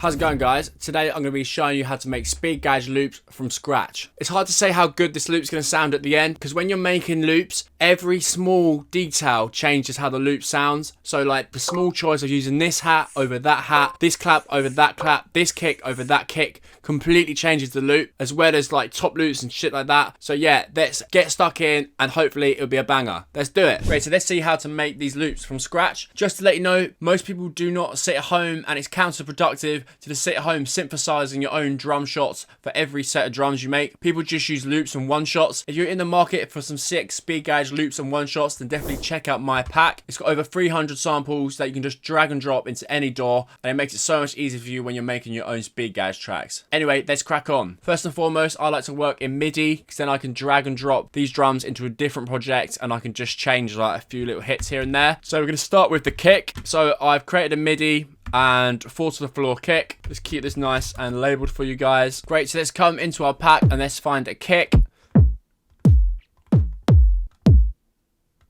How's it going, guys? Today I'm going to be showing you how to make speed gauge loops from scratch. It's hard to say how good this loop's going to sound at the end because when you're making loops, every small detail changes how the loop sounds. So like the small choice of using this hat over that hat, this clap over that clap, this kick over that kick completely changes the loop, as well as like top loops and shit like that. So yeah, let's get stuck in and hopefully it'll be a banger. Let's do it. Great, so let's see how to make these loops from scratch. Just to let you know, most people do not sit at home and it's counterproductive to sit at home synthesizing your own drum shots for every set of drums you make. People just use loops and one shots. If you're in the market for some sick speed gauge loops and one shots, then definitely check out my pack. It's got over 300 samples that you can just drag and drop into any DAW, and it makes it so much easier for you when you're making your own speed gauge tracks. Anyway, let's crack on. First and foremost, I like to work in MIDI because then I can drag and drop these drums into a different project and I can just change like a few little hits here and there. So we're going to start with the kick. So I've created a MIDI and 4 to the floor kick. Let's keep this nice and labeled for you guys. Great, so let's come into our pack and let's find a kick.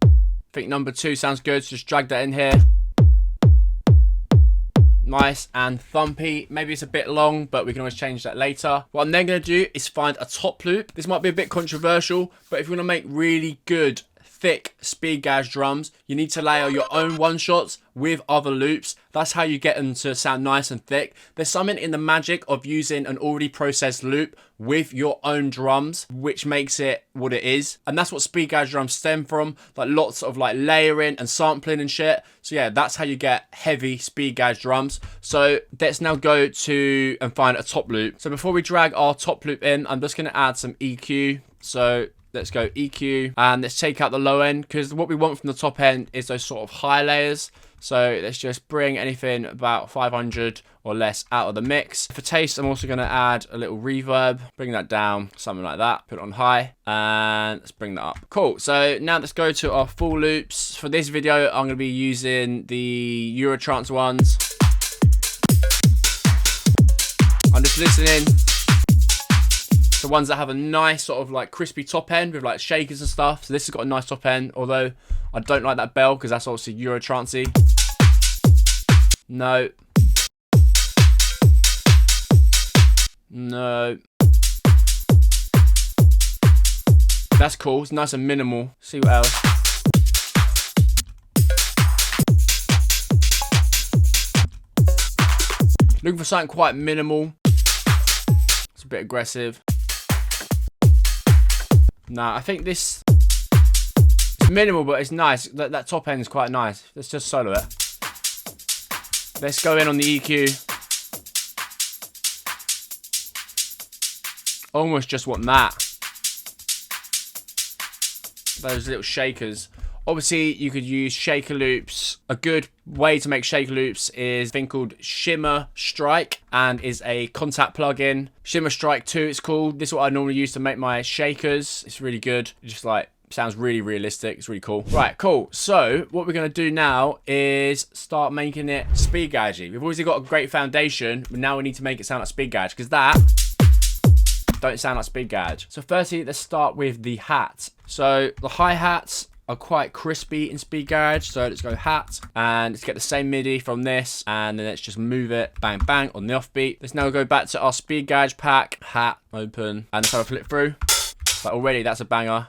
I think number 2 sounds good, so just drag that in here. Nice and thumpy. Maybe it's a bit long, but we can always change that later. What I'm then going to do is find a top loop. This might be a bit controversial, but if you want to make really good thick speed gauge drums, you need to layer your own one shots with other loops. That's how you get them to sound nice and thick. There's something in the magic of using an already processed loop with your own drums, which makes it what it is. And that's what speed gauge drums stem from, like lots of like layering and sampling and shit. So yeah, that's how you get heavy speed gauge drums. So let's now go to and find a top loop. So before we drag our top loop in, I'm just going to add some EQ. So let's go EQ and let's take out the low end because what we want from the top end is those sort of high layers. So let's just bring anything about 500 or less out of the mix. For taste, I'm also going to add a little reverb, bring that down, something like that, put it on high, and let's bring that up. Cool, so now let's go to our full loops. For this video, I'm going to be using the Eurotrance ones. I'm just listening. The ones that have a nice sort of like crispy top end with like shakers and stuff. So this has got a nice top end, although I don't like that bell because that's obviously Eurotrancey. No. No. That's cool. It's nice and minimal. See what else. Looking for something quite minimal. It's a bit aggressive. Nah, I think this it's minimal, but it's nice. That top end is quite nice. Let's just solo it. Let's go in on the EQ. Almost just want that. Those little shakers. Obviously, you could use shaker loops. A good way to make shaker loops is a thing called Shimmer Strike and is a contact plugin. Shimmer Strike 2 it's called. This is what I normally use to make my shakers. It's really good. It just like sounds really realistic. It's really cool. Right, cool. So what we're going to do now is start making it speed gaugey. We've already got a great foundation, but now we need to make it sound like speed gauge because that don't sound like speed gauge. So firstly, let's start with the hat. So the hi-hats are quite crispy in speed gauge, so let's go hat and let's get the same MIDI from this and then let's just move it bang bang on the offbeat. Let's now go back to our speed gauge pack, hat open, and let's have a flip through. But already that's a banger,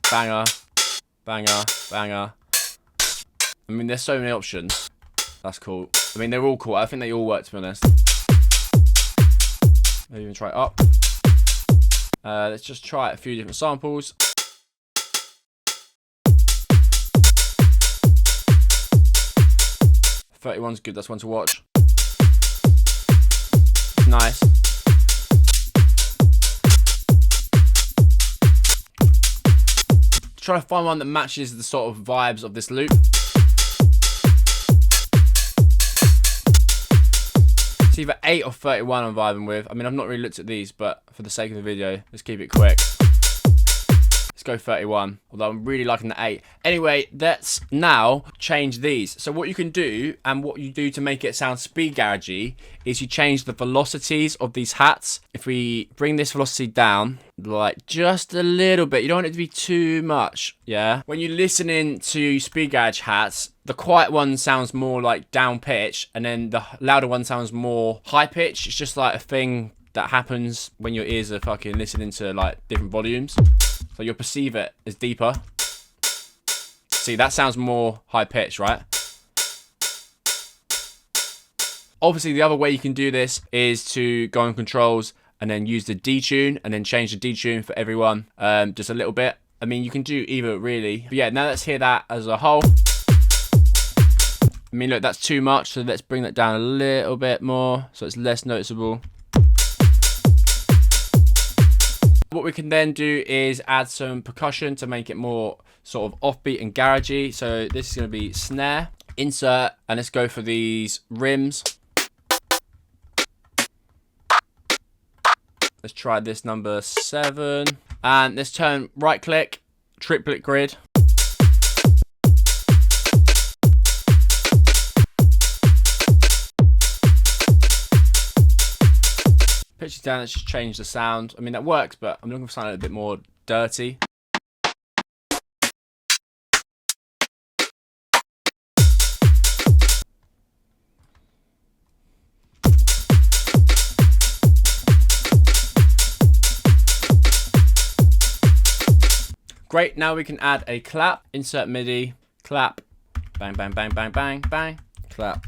banger, banger, banger. I mean, there's so many options. That's cool. I mean, they're all cool. I think they all work, to be honest. Maybe even try it up. Let's just try a few different samples. .31's good, that's one to watch. Nice. Try to find one that matches the sort of vibes of this loop. It's either 8 or 31 I'm vibing with. I mean, I've not really looked at these, but for the sake of the video, let's keep it quick. Let's go 31, although I'm really liking the 8. Anyway, let's now change these. So what you can do, and what you do to make it sound speed garagey, is you change the velocities of these hats. If we bring this velocity down, like just a little bit, you don't want it to be too much, yeah? When you're listening to speed garage hats, the quiet one sounds more like down pitch, and then the louder one sounds more high pitch. It's just like a thing that happens when your ears are fucking listening to like different volumes. So you'll perceive it as deeper. See, that sounds more high pitched, right? Obviously, the other way you can do this is to go on controls and then use the detune and then change the detune for everyone just a little bit. I mean, you can do either really. But yeah, now let's hear that as a whole. I mean, look, that's too much, so let's bring that down a little bit more so it's less noticeable. What we can then do is add some percussion to make it more sort of offbeat and garagey. So this is going to be snare, insert, and let's go for these rims. Let's try this number 7. And let's turn right click, triplet grid. Pitch it down, let's just change the sound. I mean, that works, but I'm looking for something a bit more dirty. Great, now we can add a clap. Insert MIDI, clap, bang, bang, bang, bang, bang, bang, clap.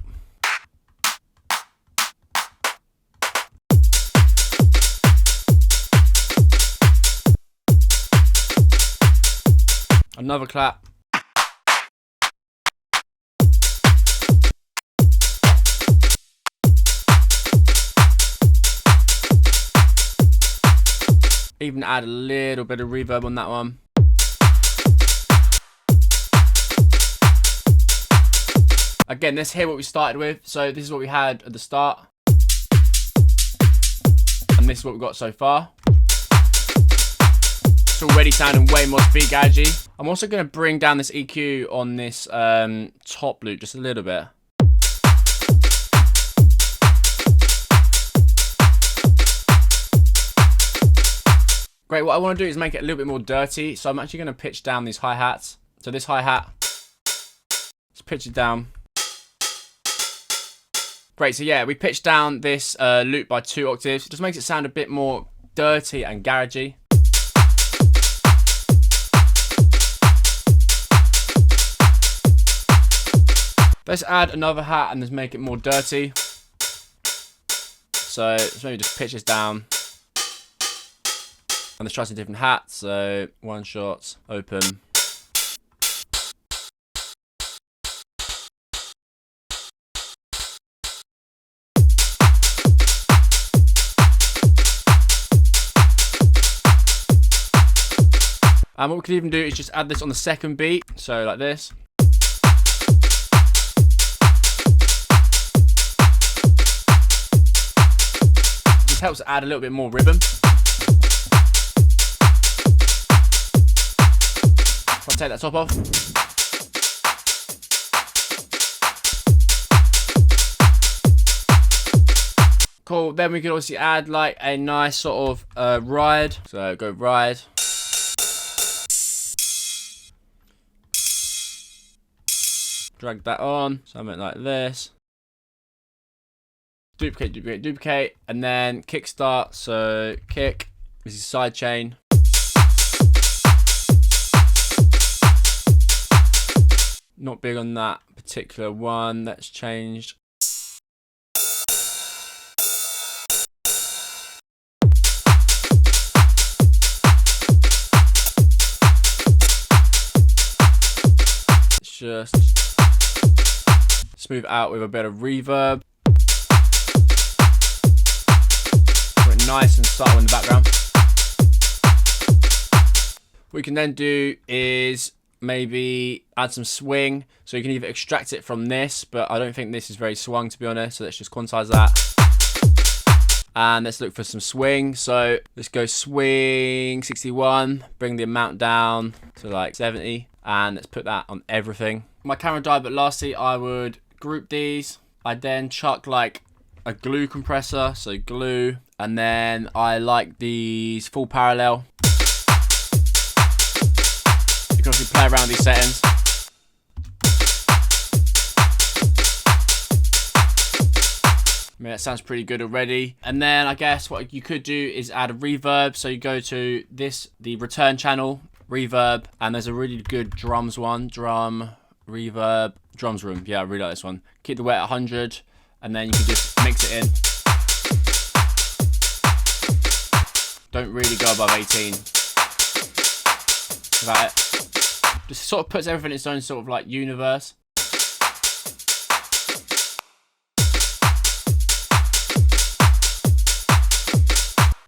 Another clap. Even add a little bit of reverb on that one. Again, let's hear what we started with. So this is what we had at the start. And this is what we've got so far. It's already sounding way more speed garagey. I'm also going to bring down this EQ on this top loop just a little bit. Great, what I want to do is make it a little bit more dirty. So I'm actually going to pitch down these hi-hats. So this hi-hat, let's pitch it down. Great, so yeah, we pitched down this loop by 2 octaves. It just makes it sound a bit more dirty and garagey. Let's add another hat and just make it more dirty. So let's maybe just pitch this down. And let's try some different hats. So 1 shot, open. And what we could even do is just add this on the second beat. So like this. Just helps add a little bit more rhythm. I'll take that top off. Cool, then we could obviously add like a nice sort of ride. So go ride. Drag that on, something like this. Duplicate, duplicate, duplicate, and then kickstart. So kick, this is sidechain. Not big on that particular one, that's changed. It's just smooth out with a bit of reverb. Put it nice and subtle in the background. What we can then do is maybe add some swing. So you can either extract it from this, but I don't think this is very swung to be honest. So let's just quantize that. And let's look for some swing. So let's go swing 61, bring the amount down to like 70, and let's put that on everything. My camera died, but lastly I would group these. I then chuck like a glue compressor, so glue, and then I like these full parallel. You can obviously play around these settings. I mean, that sounds pretty good already. And then I guess what you could do is add a reverb. So you go to this, the return channel, reverb, and there's a really good drums one. Drum, reverb, drums room. Yeah, I really like this one. Keep the weight at 100, and then you can just mix it in. Don't really go above 18. That's about it. Just sort of puts everything in its own sort of like universe.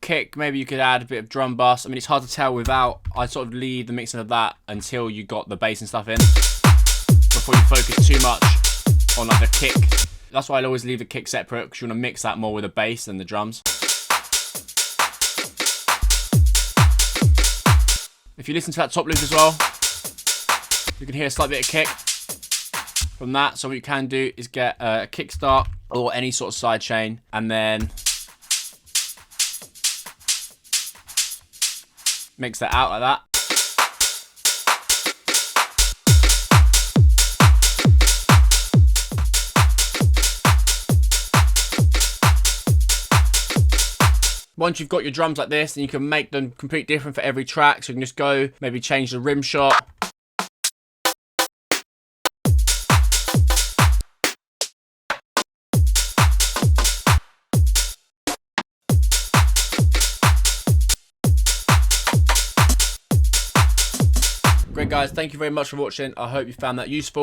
Kick, maybe you could add a bit of drum bass. I mean, it's hard to tell without. I sort of leave the mixing of that until you got the bass and stuff in, before you focus too much on like the kick. That's why I always leave the kick separate, because you want to mix that more with the bass than the drums. If you listen to that top loop as well, you can hear a slight bit of kick from that. So what you can do is get a kick start or any sort of sidechain, and then mix that out like that. Once you've got your drums like this, then you can make them completely different for every track. So you can just go, maybe change the rim shot. Great guys, thank you very much for watching. I hope you found that useful.